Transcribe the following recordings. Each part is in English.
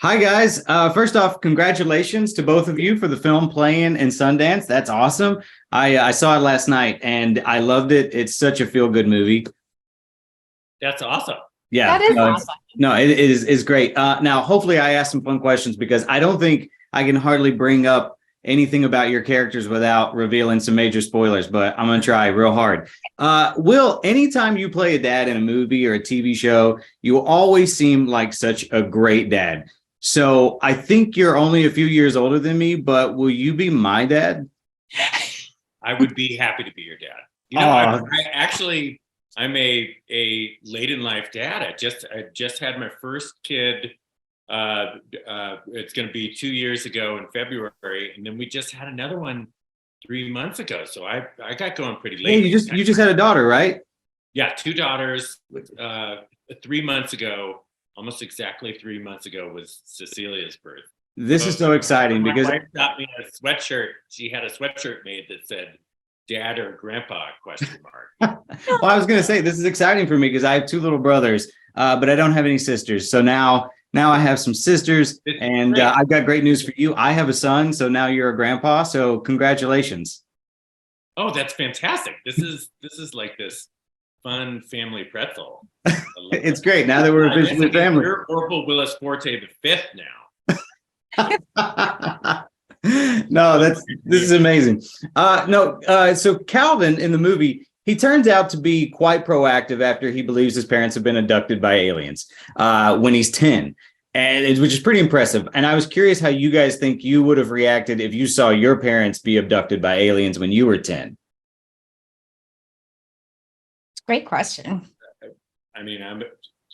Hi, guys. First off, congratulations to both of you for the film playing in Sundance. That's awesome. I saw it last night and I loved it. It's such a feel-good movie. That's awesome. Yeah, That is no, awesome. it is great. Now, hopefully, I asked some fun questions because I don't think I can hardly bring up anything about your characters without revealing some major spoilers, but I'm going to try real hard. Will, anytime you play a dad in a movie or a TV show, you always seem like such a great dad. So I think you're only a few years older than me, but will you be my dad? I would be happy to be your dad. I'm a late in life dad. I just had my first kid. It's going to be 2 years ago in February, and then we just had another one 3 months ago. So I got going pretty late. Hey, you just had a daughter, right? Yeah, two daughters. 3 months ago, almost exactly 3 months ago, was Cecilia's birth. This is so exciting because my wife got me a sweatshirt. She had a sweatshirt made that said "Dad or Grandpa?" ? Well, I was going to say this is exciting for me because I have two little brothers, but I don't have any sisters. So now I have some sisters, and I've got great news for you. I have a son, so now you're a grandpa. So congratulations! Oh, that's fantastic! This is like this fun family pretzel. It's great now that we're officially family. You're Orville Willis Forte the fifth now. No, this is amazing. So Calvin in the movie, he turns out to be quite proactive after he believes his parents have been abducted by aliens when he's 10, which is pretty impressive. And I was curious how you guys think you would have reacted if you saw your parents be abducted by aliens when you were 10. Great question. I mean,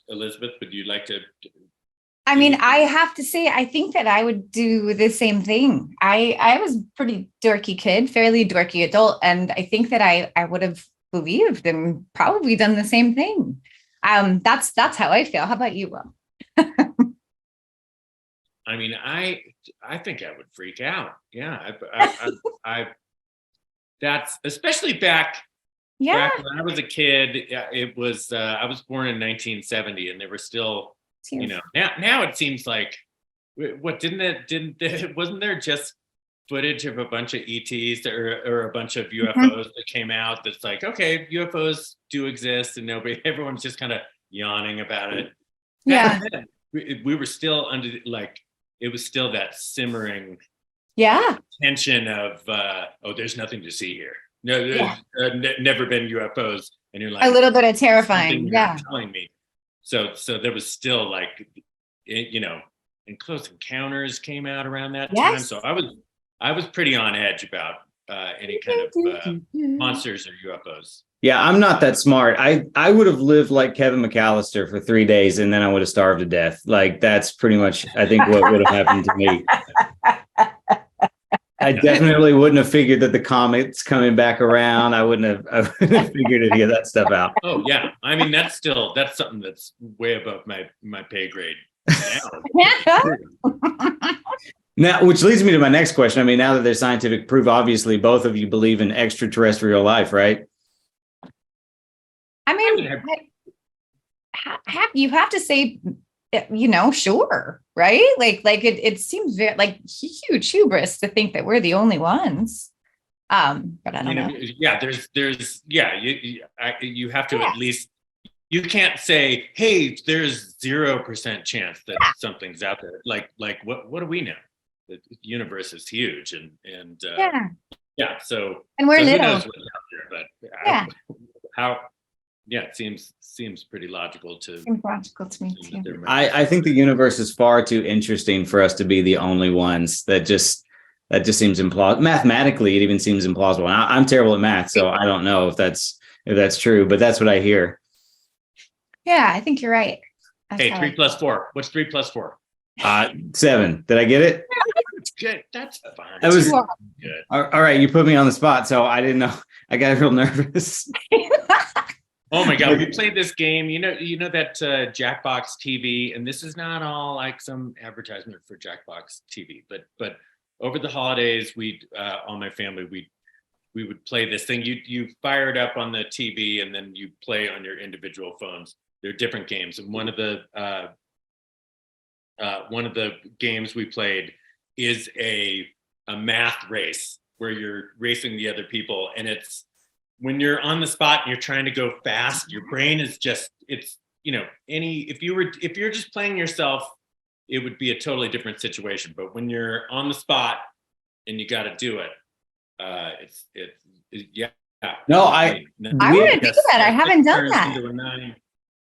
Elizabeth, would you like to? I mean, I have to say, I think that I would do the same thing. I was a pretty dorky kid, fairly dorky adult, and I think that I would have believed and probably done the same thing. That's how I feel. How about you, Will? I mean, I think I would freak out. Yeah, that's especially back when I was a kid. It was I was born in 1970, and there were still. Now it seems like wasn't there just footage of a bunch of ETs or a bunch of UFOs that came out that's like, okay, UFOs do exist and everyone's just kind of yawning about it. Yeah. We were still under it was still that simmering tension of there's nothing to see here. No, there's never been UFOs, and you're like a little bit of terrifying. Yeah. Telling me. So there was still and Close Encounters came out around that time. So I was pretty on edge about any kind of monsters or UFOs. Yeah, I'm not that smart. I would have lived like Kevin McAllister for 3 days and then I would have starved to death. Like that's pretty much, I think, what would have happened to me. I definitely wouldn't have figured that the comet's coming back around. I wouldn't have figured any of that stuff out. Oh yeah, I mean that's something that's way above my pay grade now, which leads me to my next question. I mean, now that there's scientific proof, obviously both of you believe in extraterrestrial life, right? I mean, you have to say, sure, right? Like it seems very like huge hubris to think that we're the only ones. But I don't know. Yeah, you have to at least. You can't say, "Hey, there's 0% chance that something's out there." Like what do we know? The universe is huge, and So and we're little. Who knows what's out there? But it seems pretty logical to. Seems logical to me too. I think the universe is far too interesting for us to be the only ones. That just seems implausible. Mathematically, it even seems implausible. And I'm terrible at math, so I don't know if that's true, but that's what I hear. Yeah, I think you're right. Hey, 3 + 4. What's 3 + 4? 7. Did I get it? Good. That's fine. That was good. All right. You put me on the spot, so I didn't know. I got real nervous. Oh my God, we played this game. You know that Jackbox TV, and this is not all like some advertisement for Jackbox TV, but over the holidays, all my family, we would play this thing. You fire it up on the TV, and then you play on your individual phones. There are different games, and one of the one of the games we played is a math race where you're racing the other people, and it's when you're on the spot and you're trying to go fast, your brain is just, it's, you know, if you're just playing yourself, it would be a totally different situation. But when you're on the spot and you got to do it, yeah. No, I want to do that. I haven't done that.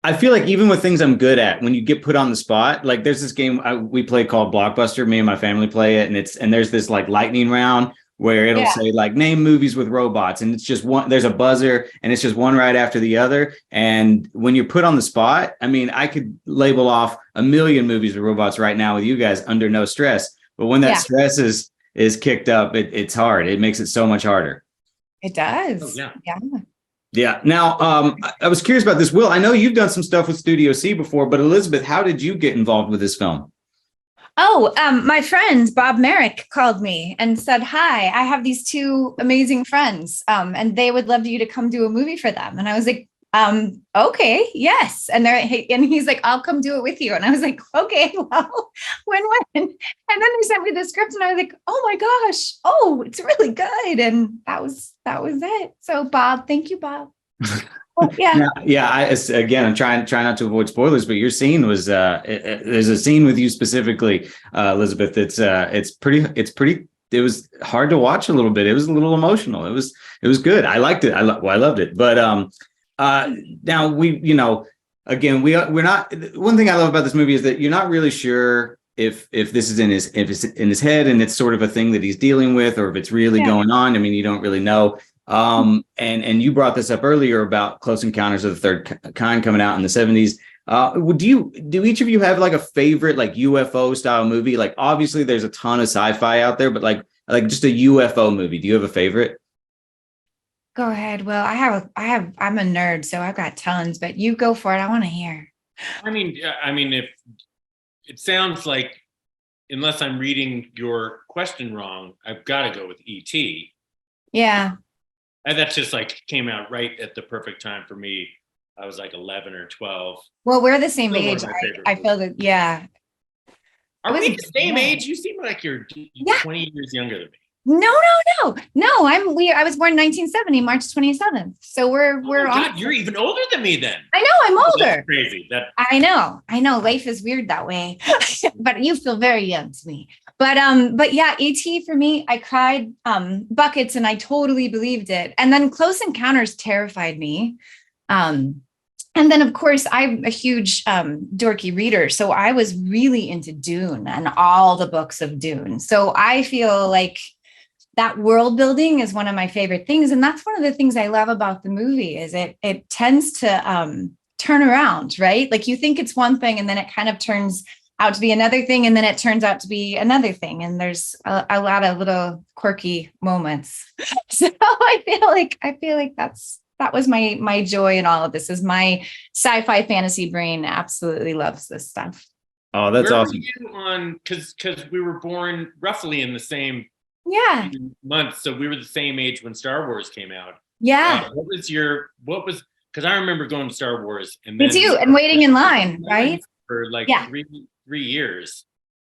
I feel like even with things I'm good at, when you get put on the spot, like there's this game we play called Blockbuster. Me and my family play it, and there's this like lightning round where it'll say like name movies with robots, and it's just one. There's a buzzer, and it's just one right after the other. And when you're put on the spot, I mean, I could label off a million movies with robots right now with you guys under no stress. But when that stress is kicked up, it's hard. It makes it so much harder. It does. Oh, yeah. Yeah. Now, I was curious about this. Will, I know you've done some stuff with Studio C before, but Elizabeth, how did you get involved with this film? Oh, my friend Bob Merrick called me and said, "Hi, I have these two amazing friends, and they would love you to come do a movie for them." And I was like, "Okay, yes." And he's like, "I'll come do it with you." And I was like, "Okay, well, when?" And then they sent me the script, and I was like, "Oh my gosh, oh, it's really good." And that was it. So, Bob, thank you, Bob. Yeah. I'm trying not to avoid spoilers, but your scene was there's a scene with you specifically, Elizabeth. It was hard to watch a little bit. It was a little emotional. It was good. I liked it. I loved it. But now we're not. One thing I love about this movie is that you're not really sure if this is in his head and it's sort of a thing that he's dealing with, or if it's really going on. I mean, you don't really know. And you brought this up earlier about Close Encounters of the Third Kind coming out in the 70s. Do each of you have like a favorite like UFO style movie? Like obviously there's a ton of sci-fi out there, but like just a UFO movie. Do you have a favorite? Go ahead. Well, I'm a nerd, so I've got tons, but you go for it. I want to hear. I mean, if it sounds like, unless I'm reading your question wrong, I've got to go with E.T. Yeah. And that just like came out right at the perfect time for me. I was like 11 or 12. Well, we're the same age. I feel that. Yeah. Are we the same age? You seem like you're 20 years younger than me. No. I was born in 1970, March 27th. So we're God, you're even older than me then. I know, I'm older. That's crazy. I know. Life is weird that way. But you feel very young to me. But yeah, E.T. for me, I cried buckets and I totally believed it. And then Close Encounters terrified me. And then of course I'm a huge dorky reader. So I was really into Dune and all the books of Dune. So I feel like that world building is one of my favorite things. And that's one of the things I love about the movie is it tends to turn around, right? Like you think it's one thing and then it kind of turns out to be another thing. And then it turns out to be another thing. And there's a lot of little quirky moments. So I feel like that was my joy in all of this is my sci-fi fantasy brain absolutely loves this stuff. Oh, that's Where awesome. Were you on, because we were born roughly in the same month, so we were the same age when Star Wars came out. Yeah. Because I remember going to Star Wars and me too, and waiting in line, right? For like 3 years.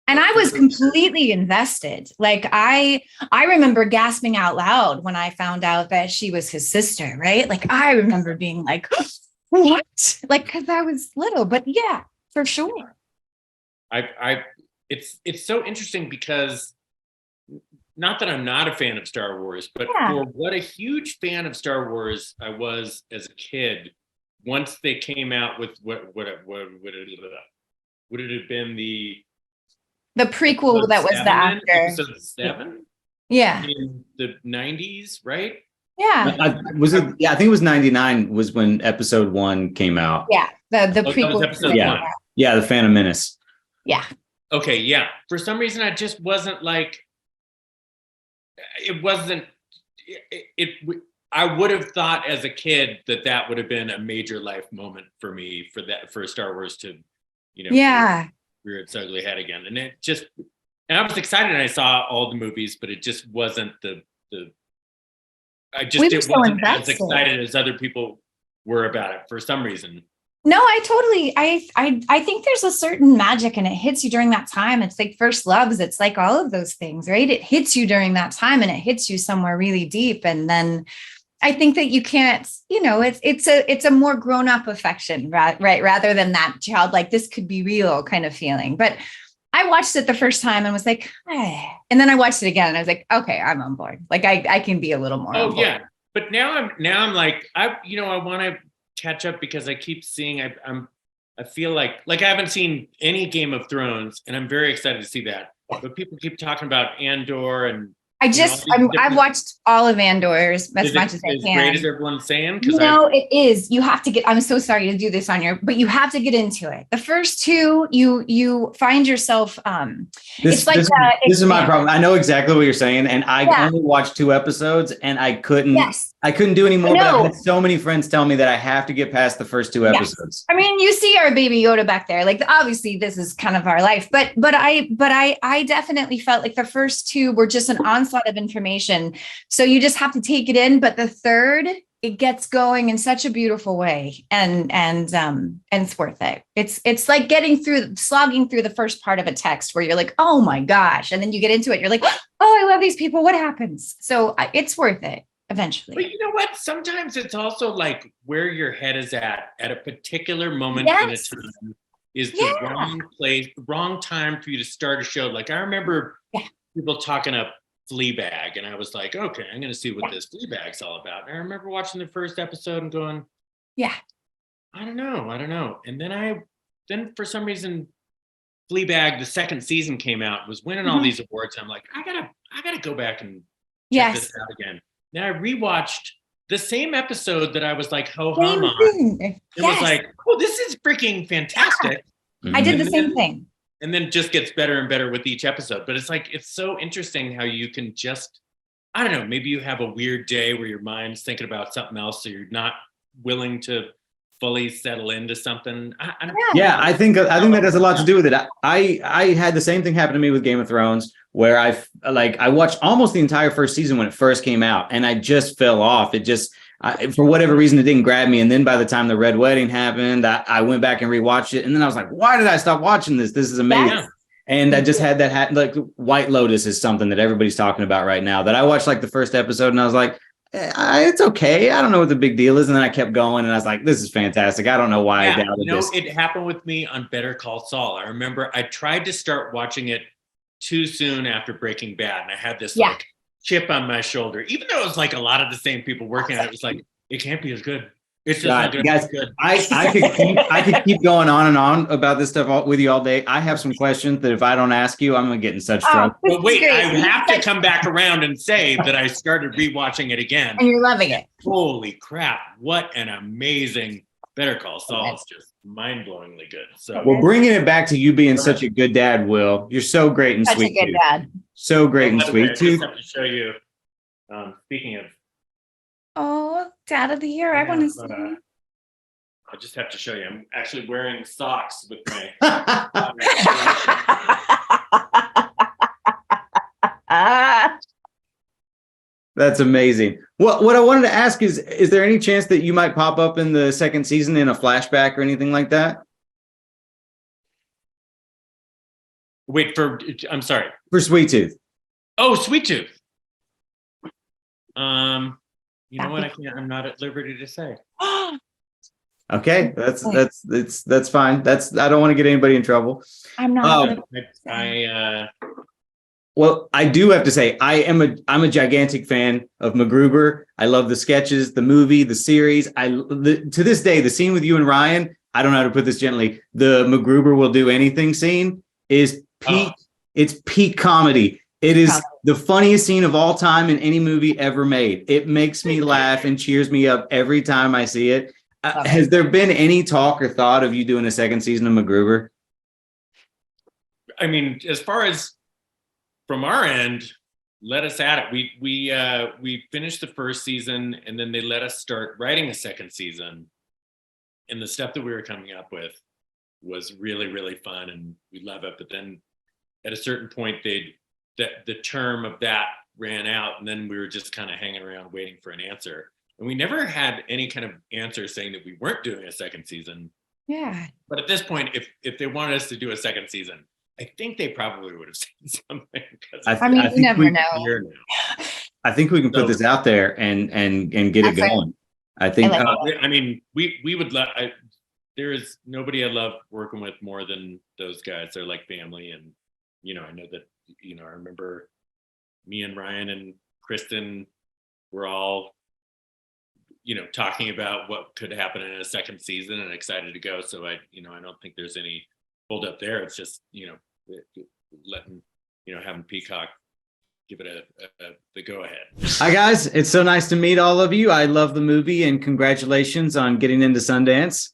And I was completely invested. Like I remember gasping out loud when I found out that she was his sister, right? Like I remember being like, what? Like, because I was little, but yeah, for sure. It's so interesting because not that I'm not a fan of Star Wars, but for what a huge fan of Star Wars I was as a kid, once they came out with what would it have been the prequel that was the after episode 7? Yeah. In the 90s, right? Yeah. I think it was 99 was when episode 1 came out. Yeah. The prequel. Episode 1. Yeah, The Phantom Menace. Yeah. Okay, yeah. For some reason I just wasn't like I would have thought as a kid that would have been a major life moment for me for Star Wars to, rear its ugly head again. And I was excited and I saw all the movies, but it just wasn't I wasn't as excited as other people were about it for some reason. No, I totally, I think there's a certain magic and it hits you during that time. It's like first loves. It's like all of those things, right? It hits you during that time and it hits you somewhere really deep. And then I think that you can't, it's a more grown up affection, right? Rather than that child, like this could be real kind of feeling. But I watched it the first time and was like, and then I watched it again and I was like, okay, I'm on board. Like I can be a little more. Oh yeah. But now I'm like, I want to catch up because I keep seeing, I feel like I haven't seen any Game of Thrones and I'm very excited to see that. But people keep talking about Andor and I've watched all of Andor's as much as I can. Great as everyone's saying? It is. You have to get, I'm so sorry to do this on your, but you have to get into it. The first two, you find yourself, this is my problem. I know exactly what you're saying. And I only watched 2 episodes and I couldn't do any more, but I've had so many friends tell me that I have to get past the first 2 episodes. I mean, you see our baby Yoda back there. Like obviously this is kind of our life, but I definitely felt like the first 2 were just an onslaught of information. So you just have to take it in. But the third, it gets going in such a beautiful way. And it's worth it. It's like slogging through the first part of a text where you're like, oh my gosh. And then you get into it. You're like, oh, I love these people. What happens? So it's worth it eventually. But you know what? Sometimes it's also like where your head is at a particular moment in a time is the wrong place, wrong time for you to start a show. Like I remember people talking up Fleabag, and I was like, okay, I'm going to see what this Fleabag's all about. And I remember watching the first episode and going, I don't know. And then for some reason, Fleabag, the second season came out, was winning all these awards. And I'm like, I gotta go back and check this out again. Then I rewatched the same episode that I was like, ho hum on. It was like, oh, this is freaking fantastic. I did the same thing. And then just gets better and better with each episode. But it's like, it's so interesting how you can just, I don't know, maybe you have a weird day where your mind's thinking about something else, so you're not willing to fully settle into something. I think that has a lot to do with it. I had the same thing happen to me with Game of Thrones, where I watched almost the entire first season when it first came out, and I just fell off. It just, for whatever reason, it didn't grab me. And then by the time the Red Wedding happened, I went back and rewatched it. And then I was like, why did I stop watching this? This is amazing. Yeah. And I just had that, like White Lotus is something that everybody's talking about right now, that I watched like the first episode and I was like, it's okay. I don't know what the big deal is. And then I kept going and I was like, this is fantastic. I don't know why I doubted this. It happened with me on Better Call Saul. I remember I tried to start watching it too soon after Breaking Bad. And I had this like chip on my shoulder, even though it was like a lot of the same people working on it. It was like, it can't be as good. It's just not guys, good. I could keep going on and on about this stuff with you all day. I have some questions that if I don't ask you, I'm gonna get in such trouble. But wait, I have to come back around and say that I started rewatching it again. And you're loving it. Holy crap. What an amazing Better Call Saul. It's just mind-blowingly good. So we're bringing it back to you being such a good dad, Will. You're so great and sweet. Such a good dad. So great and sweet too. I just have to show you, speaking of Dad of the Year. I want to see. I just have to show you. I'm actually wearing socks with my. That's amazing. What I wanted to ask is there any chance that you might pop up in the second season in a flashback or anything like that? Wait, I'm sorry. For Sweet Tooth. Oh, Sweet Tooth. You know what? I'm not at liberty to say. Okay, that's fine. I don't want to get anybody in trouble. I'm not. Well, I do have to say I'm a gigantic fan of McGruber. I love the sketches, the movie, the series. To this day, the scene with you and Ryan, I don't know how to put this gently. The McGruber will do anything scene is peak. It's peak comedy. It is the funniest scene of all time in any movie ever made. It makes me laugh and cheers me up every time I see it. Has there been any talk or thought of you doing a second season of McGruber? I mean, as far as from our end, let us at it. We finished the first season and then they let us start writing a second season. And the stuff that we were coming up with was really, really fun and we love it. But then at a certain point, the term of that ran out and then we were just kind of hanging around waiting for an answer. And we never had any kind of answer saying that we weren't doing a second season. Yeah. But at this point, if they wanted us to do a second season, I think they probably would have seen something. I mean, you never know. I think we can put this out there and get it going. I think. I mean, we would love. There is nobody I love working with more than those guys. They're like family, and I know that. I remember me and Ryan and Kristen were all, talking about what could happen in a second season and excited to go. So I don't think there's any hold up there. It's just, letting, having Peacock give it the go ahead. Hi guys. It's so nice to meet all of you. I love the movie and congratulations on getting into Sundance.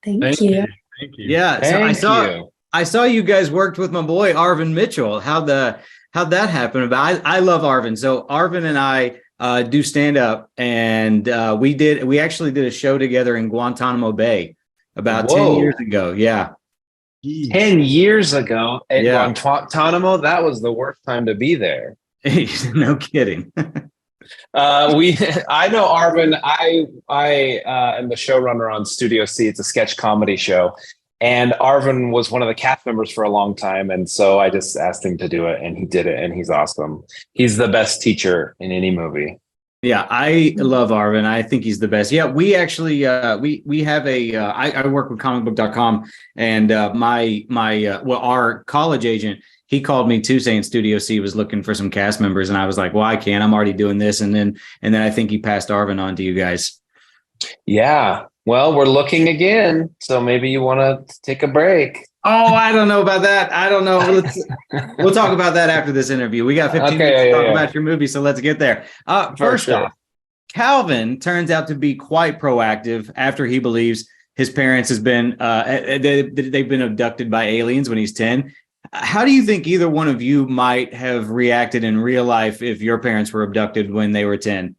Thank you. Thank you. Yeah. So I saw you guys worked with my boy, Arvin Mitchell. How'd that happen? I love Arvin. So Arvin and I do stand up, and we actually did a show together in Guantanamo Bay about 10 years ago. Yeah. 10 years ago at Guantanamo, that was the worst time to be there. No kidding. I know Arvin. I am the showrunner on Studio C. It's a sketch comedy show. And Arvin was one of the cast members for a long time. And so I just asked him to do it, and he did it, and he's awesome. He's the best teacher in any movie. Yeah, I love Arvin. I think he's the best. Yeah, we actually we have I work with ComicBook.com, and our college agent, he called me too, saying Studio C was looking for some cast members, and I was like, well, I can't. I'm already doing this, and then I think he passed Arvin on to you guys. Yeah. Well, we're looking again, so maybe you want to take a break. Oh, I don't know about that. I don't know. We'll talk about that after this interview. We got 15 minutes to talk about your movie, so let's get there. First off, Calvin turns out to be quite proactive after he believes his parents they've been abducted by aliens when he's 10. How do you think either one of you might have reacted in real life if your parents were abducted when they were 10?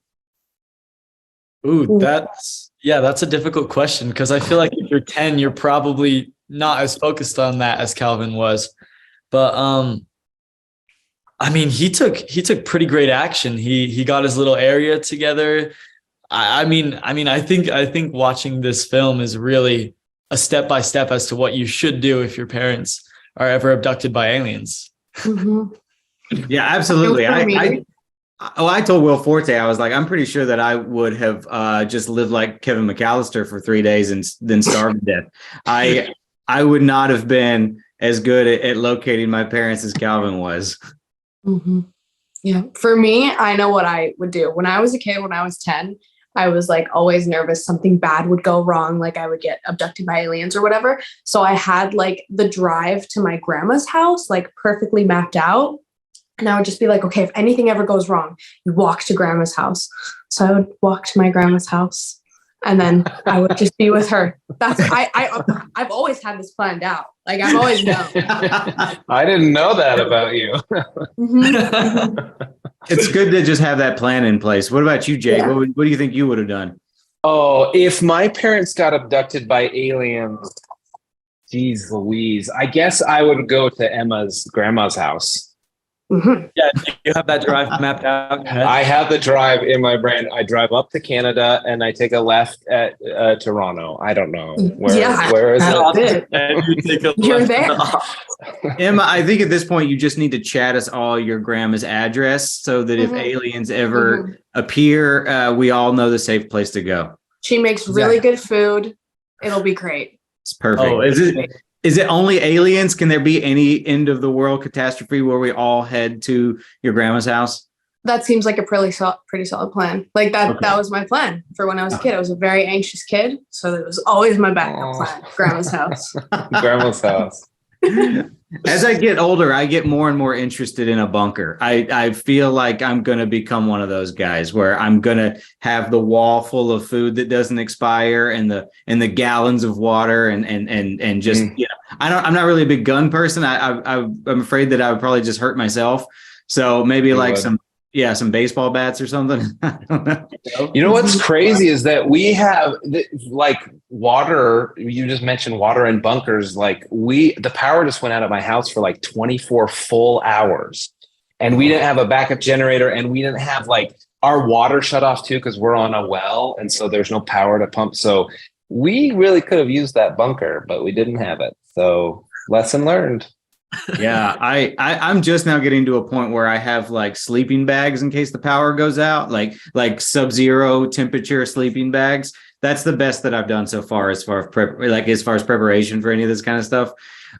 Ooh, that's a difficult question, because I feel like if you're 10, you're probably not as focused on that as Calvin was. But I mean, he took pretty great action. He got his little area together. I mean, I think watching this film is really a step by step as to what you should do if your parents are ever abducted by aliens. Mm-hmm. Yeah, absolutely. I told Will Forte, I was like, I'm pretty sure that I would have just lived like Kevin McAllister for 3 days and then starved to death. I would not have been as good at locating my parents as Calvin was. Mm-hmm. Yeah. For me, I know what I would do. When I was a kid, when I was 10, I was like always nervous something bad would go wrong, like I would get abducted by aliens or whatever. So I had like the drive to my grandma's house like perfectly mapped out. And I would just be like, okay, if anything ever goes wrong, you walk to grandma's house. So I would walk to my grandma's house, and then I would just be with her. I've always had this planned out. Like I've always known. I didn't know that about you. Mm-hmm. It's good to just have that plan in place. What about you, Jay? Yeah. What do you think you would have done? Oh, if my parents got abducted by aliens, geez Louise, I guess I would go to Emma's grandma's house. Mm-hmm. Yeah, you have that drive mapped out. I have the drive in my brain. I drive up to Canada and I take a left at Toronto. I don't know where is it? And you take a You're there. Emma, I think at this point you just need to chat us all your grandma's address so that if aliens ever appear, we all know the safe place to go. She makes really good food. It'll be great. It's perfect. Oh, Is it only aliens? Can there be any end of the world catastrophe where we all head to your grandma's house? That seems like a pretty solid plan. Like that, that was my plan for when I was a kid. I was a very anxious kid. So it was always my backup plan. Grandma's house. Grandma's house. As I get older, I get more and more interested in a bunker. I feel like I'm going to become one of those guys where I'm going to have the wall full of food that doesn't expire and the gallons of water and just, I'm not really a big gun person. I'm afraid that I would probably just hurt myself. So maybe some baseball bats or something. I don't know. You know what's crazy is that we have like water. You just mentioned water and bunkers. Like the power just went out of my house for like 24 full hours, and we didn't have a backup generator, and we didn't have like our water shut off too because we're on a well, and so there's no power to pump. So we really could have used that bunker, but we didn't have it. So lesson learned. Yeah, I'm just now getting to a point where I have like sleeping bags in case the power goes out, like sub-zero temperature sleeping bags. That's the best that I've done so far as far as preparation for any of this kind of stuff.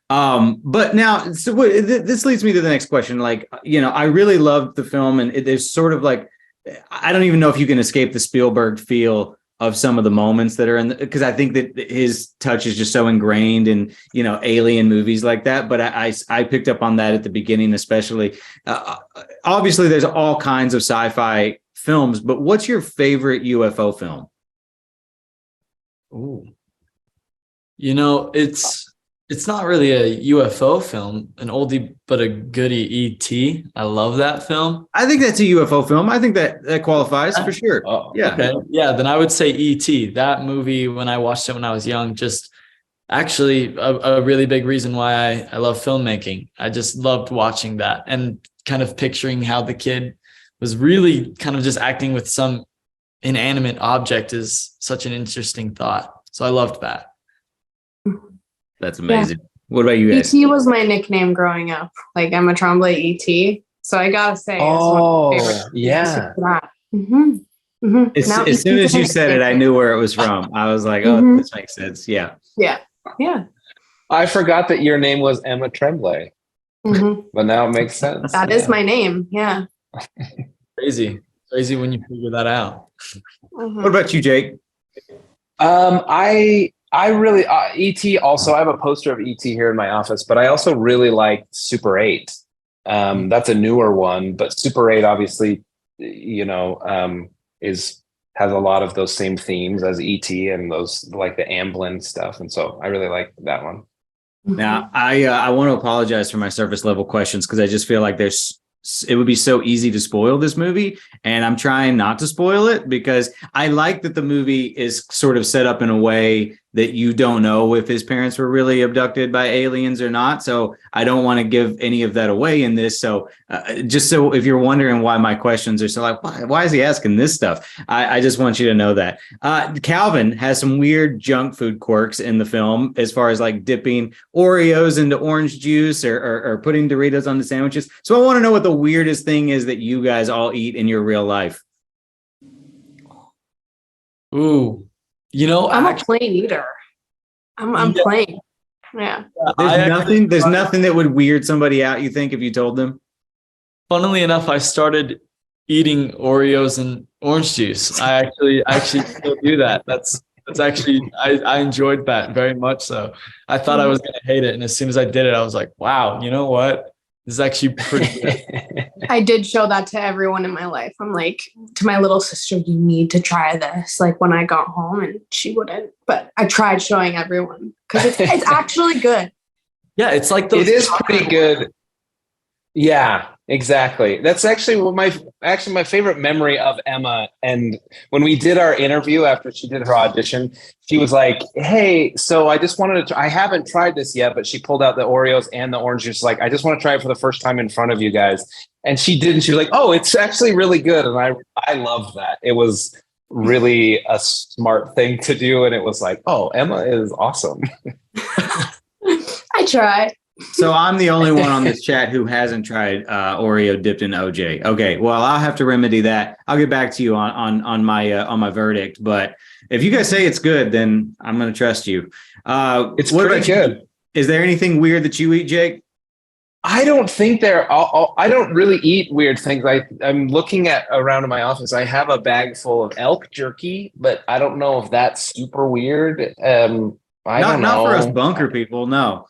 But now, so this leads me to the next question. Like, I really loved the film, and there's sort of like, I don't even know if you can escape the Spielberg feel of some of the moments that are in, because I think that his touch is just so ingrained in, alien movies like that. But I picked up on that at the beginning, especially. Obviously, there's all kinds of sci-fi films, but what's your favorite UFO film? Ooh. It's not really a UFO film, an oldie but a goodie, E.T. I love that film. I think that's a UFO film. I think that qualifies for sure. Oh, yeah. Okay. Yeah, then I would say E.T. That movie, when I watched it when I was young, just actually a really big reason why I love filmmaking. I just loved watching that and kind of picturing how the kid was really kind of just acting with some inanimate object is such an interesting thought. So I loved that. That's amazing. Yeah. What about you guys? E.T. was my nickname growing up. Like Emma Tremblay, E.T. So I gotta say, yeah. Mm-hmm. Mm-hmm. As soon as you said it, I knew where it was from. I was like, oh, this makes sense. Yeah. Yeah. Yeah. I forgot that your name was Emma Tremblay, but now it makes sense. That is my name. Yeah. Crazy when you figure that out. What about you, Jake? I really E.T. also. I have a poster of E.T. here in my office, but I also really like Super 8. That's a newer one, but Super 8 obviously, has a lot of those same themes as E.T. and those like the Amblin stuff, and so I really like that one. Now, I want to apologize for my surface level questions because I just feel like it would be so easy to spoil this movie, and I'm trying not to spoil it because I like that the movie is sort of set up in a way that you don't know if his parents were really abducted by aliens or not. So I don't want to give any of that away in this. So just so if you're wondering why my questions are so like, why is he asking this stuff? I just want you to know that. Calvin has some weird junk food quirks in the film as far as like dipping Oreos into orange juice or putting Doritos on the sandwiches. So I want to know what the weirdest thing is that you guys all eat in your real life. Ooh. I'm a plain eater. I'm plain. Yeah. There's nothing that would weird somebody out, you think, if you told them? Funnily enough, I started eating Oreos and orange juice. I actually still do that. That's actually I enjoyed that very much so. I thought I was gonna hate it. And as soon as I did it, I was like, wow, you know what? This is actually pretty good. I did show that to everyone in my life. I'm like, to my little sister, you need to try this. Like when I got home, and she wouldn't, but I tried showing everyone because it's actually good. Yeah, it's like those. It is pretty good. Yeah, exactly. That's actually my favorite memory of Emma. And when we did our interview after she did her audition, she was like, "Hey, so I just wanted to. I haven't tried this yet, but she pulled out the Oreos and the orange juice. Like, I just want to try it for the first time in front of you guys." And she did, and she was like, "Oh, it's actually really good." And I loved that. It was really a smart thing to do, and it was like, "Oh, Emma is awesome." I try. So I'm the only one on this chat who hasn't tried Oreo dipped in OJ. Okay, well I'll have to remedy that. I'll get back to you on my verdict. But if you guys say it's good, then I'm going to trust you. It's pretty good. Is there anything weird that you eat, Jake? I don't think I don't really eat weird things. I'm looking around in my office. I have a bag full of elk jerky, but I don't know if that's super weird. I don't know. Not for us bunker people, no.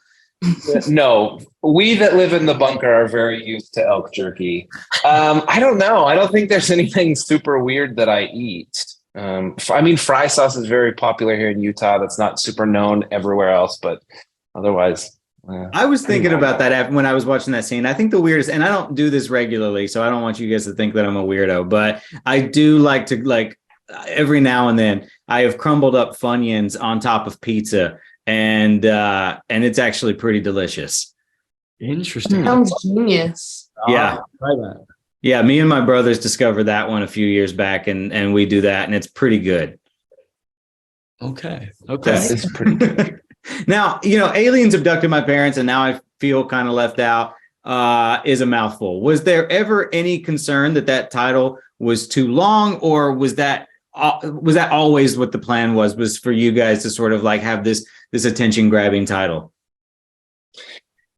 No, we that live in the bunker are very used to elk jerky. I don't know. I don't think there's anything super weird that I eat. I mean, fry sauce is very popular here in Utah. That's not super known everywhere else, but otherwise. I was thinking about that when I was watching that scene. I think the weirdest, and I don't do this regularly, so I don't want you guys to think that I'm a weirdo, but I do like to every now and then I have crumbled up Funyuns on top of pizza. And it's actually pretty delicious. Interesting. Sounds genius. Yeah. Try that. Yeah, me and my brothers discovered that one a few years back, and we do that, and it's pretty good. Okay. That is pretty good. Now, Aliens Abducted My Parents, and now I feel kind of left out, is a mouthful. Was there ever any concern that title was too long, or was that always what the plan was for you guys to sort of like have this attention grabbing title?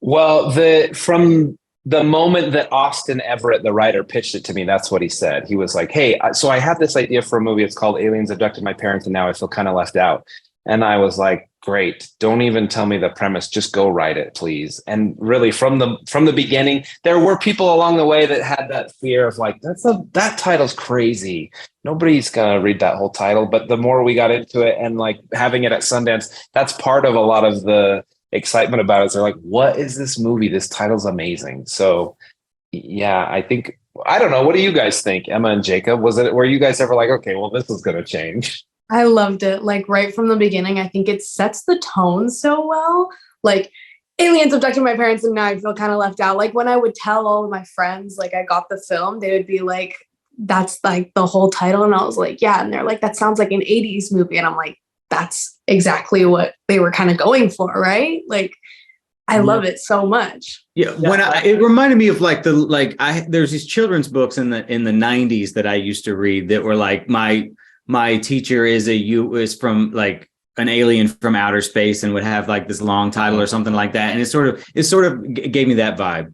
Well, from the moment that Austin Everett, the writer, pitched it to me, that's what he said. He was like, "Hey, so I have this idea for a movie. It's called Aliens Abducted My Parents, and now I feel kind of left out." And I was like, "Great! Don't even tell me the premise. Just go write it, please." And really, from the beginning, there were people along the way that had that fear of like, that title's crazy. Nobody's gonna read that whole title. But the more we got into it, and like having it at Sundance, that's part of a lot of the excitement about it. They're like, "What is this movie? This title's amazing." So yeah, I don't know. What do you guys think, Emma and Jacob? Were you guys ever like, okay, well, this is gonna change? I loved it. Like right from the beginning, I think it sets the tone so well. Like Aliens Abducted My Parents, and now I feel kind of left out. Like when I would tell all of my friends, like I got the film, they would be like, "That's like the whole title." And I was like, "Yeah." And they're like, "That sounds like an 80s movie." And I'm like, that's exactly what they were kind of going for, right? Like, I love it so much. Yeah, it reminded me of like there's these children's books in the 90s that I used to read that were like my teacher is from like an alien from outer space, and would have like this long title or something like that, and it sort of gave me that vibe.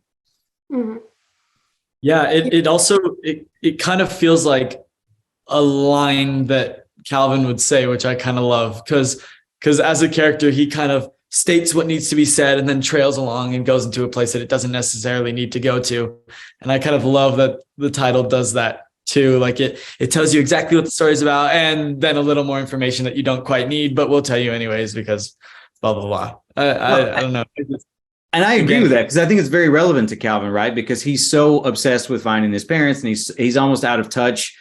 Mm-hmm. Yeah, it also kind of feels like a line that Calvin would say, which I kind of love, because as a character, he kind of states what needs to be said and then trails along and goes into a place that it doesn't necessarily need to go to. And I kind of love that the title does that too. Like it tells you exactly what the story is about, and then a little more information that you don't quite need, but we'll tell you anyways because blah, blah, blah. I don't know. And I agree with that, because I think it's very relevant to Calvin, right? Because he's so obsessed with finding his parents, and he's almost out of touch,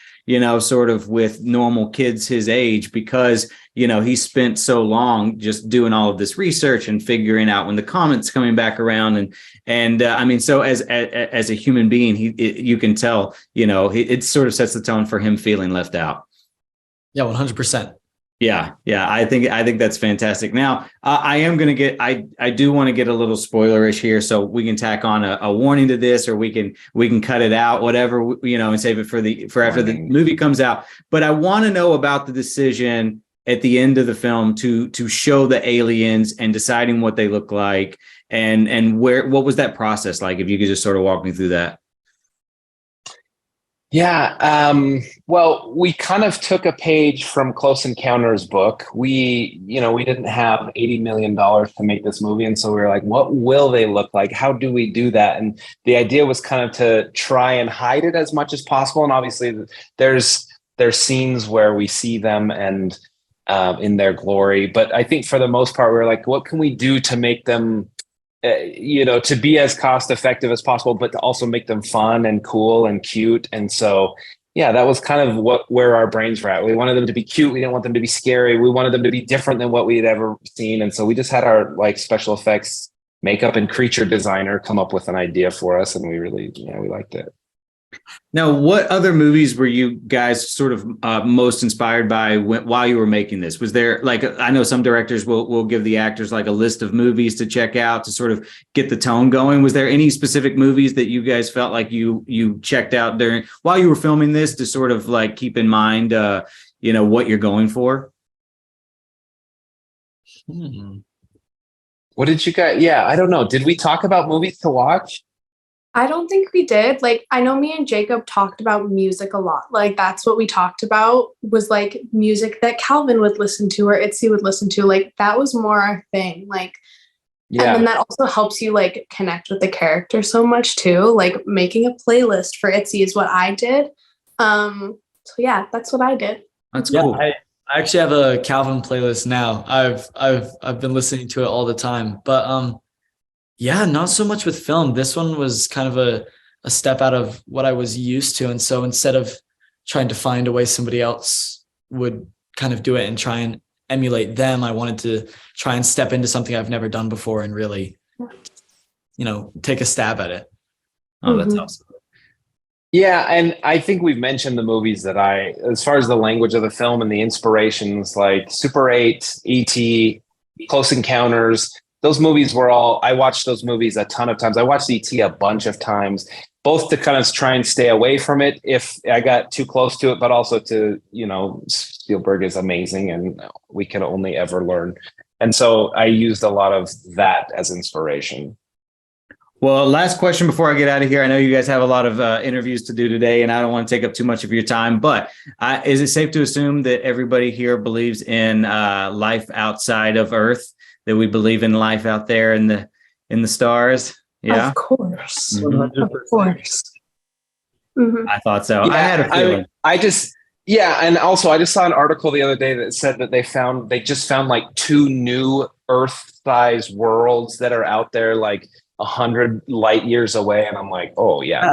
sort of with normal kids his age, because, he spent so long just doing all of this research and figuring out when the comments coming back around. And I mean, so as a human being, you can tell, it sort of sets the tone for him feeling left out. Yeah, 100%. Yeah. I think that's fantastic. Now, I do want to get a little spoilerish here, so we can tack on a warning to this, or we can cut it out, whatever, and save it for after the movie comes out. But I want to know about the decision at the end of the film to show the aliens and deciding what they look like, and what was that process like? If you could just sort of walk me through that. Yeah. Well, we kind of took a page from Close Encounters book. We didn't have $80 million to make this movie. And so we were like, what will they look like? How do we do that? And the idea was kind of to try and hide it as much as possible. And obviously there's scenes where we see them and in their glory. But I think for the most part, we were like, what can we do to make them to be as cost effective as possible, but to also make them fun and cool and cute. And so, yeah, that was kind of where our brains were at. We wanted them to be cute. We didn't want them to be scary. We wanted them to be different than what we had ever seen. And so we just had our like special effects, makeup, and creature designer come up with an idea for us. And we really, we liked it. Now, what other movies were you guys sort of most inspired by while you were making this? Was there, like, I know some directors will give the actors like a list of movies to check out to sort of get the tone going. Was there any specific movies that you guys felt like you checked out while you were filming this to sort of like keep in mind, what you're going for? What did you guys? Yeah, I don't know. Did we talk about movies to watch? I don't think we did. Like, I know me and Jacob talked about music a lot. Like, that's what we talked about, was like music that Calvin would listen to or Itzy would listen to. Like, that was more our thing. Like, yeah. And then that also helps you like connect with the character so much too. Like making a playlist for Itzy is what I did. So yeah, that's what I did. That's cool. I actually have a Calvin playlist now. I've been listening to it all the time, but yeah, not so much with film. This one was kind of a step out of what I was used to. And so instead of trying to find a way somebody else would kind of do it and try and emulate them, I wanted to try and step into something I've never done before and really, take a stab at it. Oh, that's awesome. Yeah, and I think we've mentioned the movies that as far as the language of the film and the inspirations, like Super 8, E.T., Close Encounters, those movies I watched those movies a ton of times. I watched E.T. a bunch of times, both to kind of try and stay away from it if I got too close to it, but also to, Spielberg is amazing and we can only ever learn. And so I used a lot of that as inspiration. Well, last question before I get out of here. I know you guys have a lot of interviews to do today, and I don't want to take up too much of your time, but is it safe to assume that everybody here believes in life outside of Earth, that we believe in life out there in the stars? Yeah, Of course. 100%. Of course. Mm-hmm. I thought so. Yeah, I had a feeling. And also I just saw an article the other day that said that they just found like 2 new Earth-sized worlds that are out there, like 100 light years away, and I'm like, oh yeah,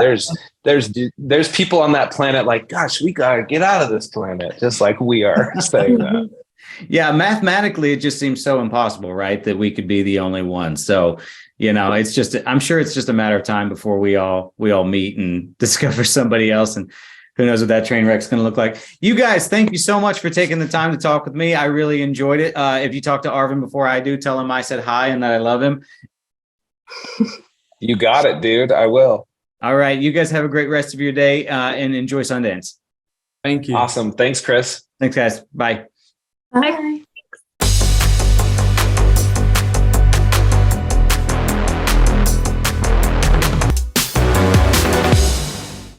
there's people on that planet like, gosh, we gotta get out of this planet, just like we are saying that. Yeah, mathematically, it just seems so impossible, right? That we could be the only one. So, I'm sure it's just a matter of time before we all meet and discover somebody else, and who knows what that train wreck's going to look like. You guys, thank you so much for taking the time to talk with me. I really enjoyed it. If you talk to Arvin before I do, tell him I said hi and that I love him. You got it, dude. I will. All right. You guys have a great rest of your day and enjoy Sundance. Thank you. Awesome. Thanks, Chris. Thanks, guys. Bye. Bye.